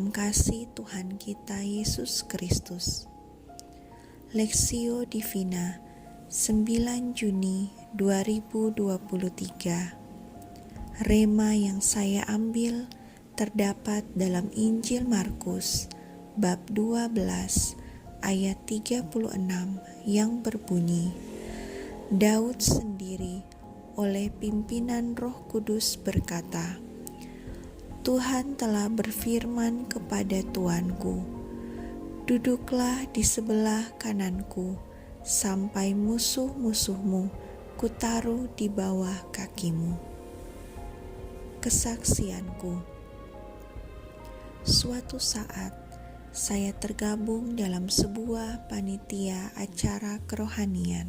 dalam kasih Tuhan kita Yesus Kristus. Lexio Divina 9 Juni 2023. Rema yang saya ambil terdapat dalam Injil Markus bab 12 ayat 36 yang berbunyi, Daud sendiri oleh pimpinan Roh Kudus berkata, Tuhan telah berfirman kepada Tuanku, duduklah di sebelah kananku, sampai musuh-musuhmu kutaruh di bawah kakimu. Kesaksianku. Suatu saat, saya tergabung dalam sebuah panitia acara kerohanian.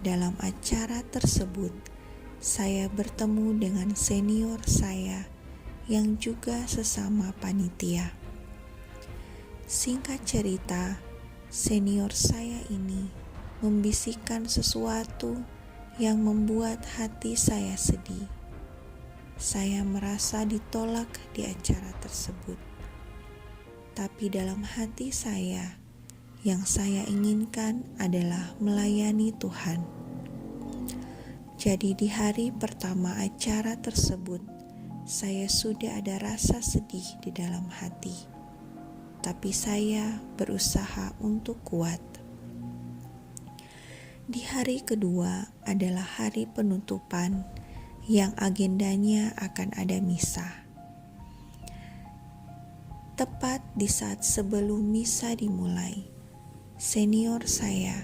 Dalam acara tersebut, saya bertemu dengan senior saya yang juga sesama panitia. Singkat cerita, senior saya ini membisikkan sesuatu yang membuat hati saya sedih. Saya merasa ditolak di acara tersebut. Tapi dalam hati saya, yang saya inginkan adalah melayani Tuhan. Jadi di hari pertama acara tersebut, saya sudah ada rasa sedih di dalam hati, tapi saya berusaha untuk kuat. Di hari kedua adalah hari penutupan yang agendanya akan ada misa. Tepat di saat sebelum misa dimulai, senior saya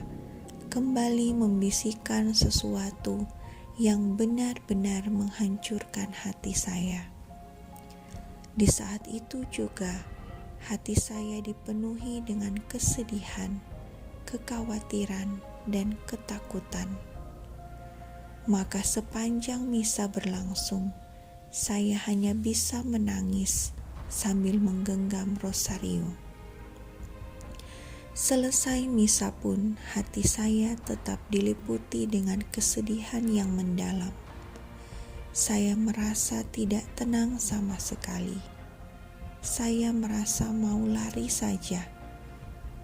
kembali membisikkan sesuatu yang benar-benar menghancurkan hati saya. Di saat itu juga, hati saya dipenuhi dengan kesedihan, kekhawatiran, dan ketakutan. Maka sepanjang misa berlangsung, saya hanya bisa menangis sambil menggenggam rosario. Selesai misa pun, hati saya tetap diliputi dengan kesedihan yang mendalam. Saya merasa tidak tenang sama sekali. Saya merasa mau lari saja,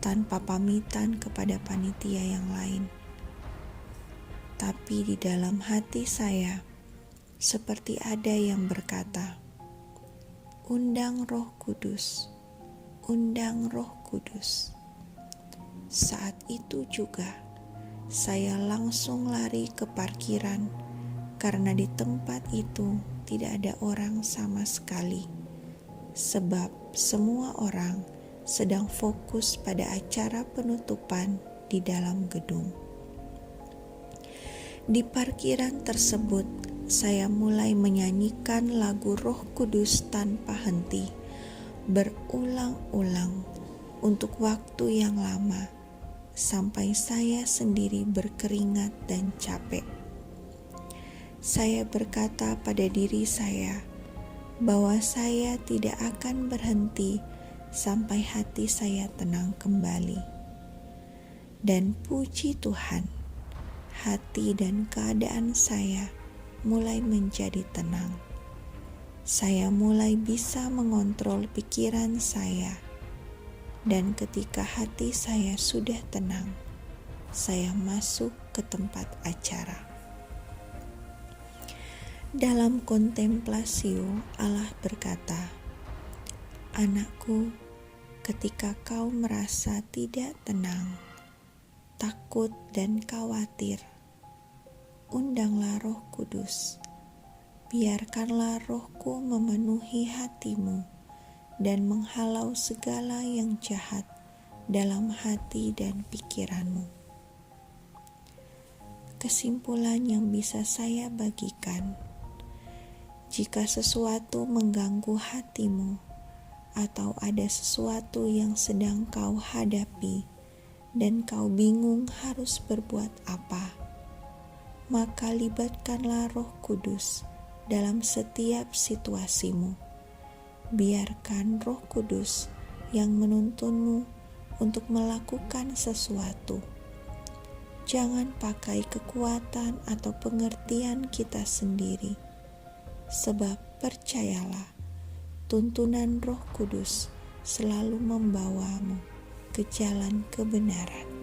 tanpa pamitan kepada panitia yang lain. Tapi di dalam hati saya, seperti ada yang berkata, undang Roh Kudus, undang Roh Kudus. Saat itu juga, saya langsung lari ke parkiran karena di tempat itu tidak ada orang sama sekali, sebab semua orang sedang fokus pada acara penutupan di dalam gedung. Di parkiran tersebut, saya mulai menyanyikan lagu Roh Kudus tanpa henti, berulang-ulang untuk waktu yang lama, sampai saya sendiri berkeringat dan capek. Saya berkata pada diri saya bahwa saya tidak akan berhenti sampai hati saya tenang kembali. Dan puji Tuhan, hati dan keadaan saya mulai menjadi tenang. Saya mulai bisa mengontrol pikiran saya. Dan ketika hati saya sudah tenang, saya masuk ke tempat acara. Dalam kontemplasio, Allah berkata, anakku, ketika kau merasa tidak tenang, takut dan khawatir, undanglah Roh Kudus. Biarkanlah Rohku memenuhi hatimu dan menghalau segala yang jahat dalam hati dan pikiranmu. Kesimpulan yang bisa saya bagikan, jika sesuatu mengganggu hatimu atau ada sesuatu yang sedang kau hadapi dan kau bingung harus berbuat apa, maka libatkanlah Roh Kudus dalam setiap situasimu. Biarkan Roh Kudus yang menuntunmu untuk melakukan sesuatu. Jangan pakai kekuatan atau pengertian kita sendiri, sebab percayalah, tuntunan Roh Kudus selalu membawamu ke jalan kebenaran.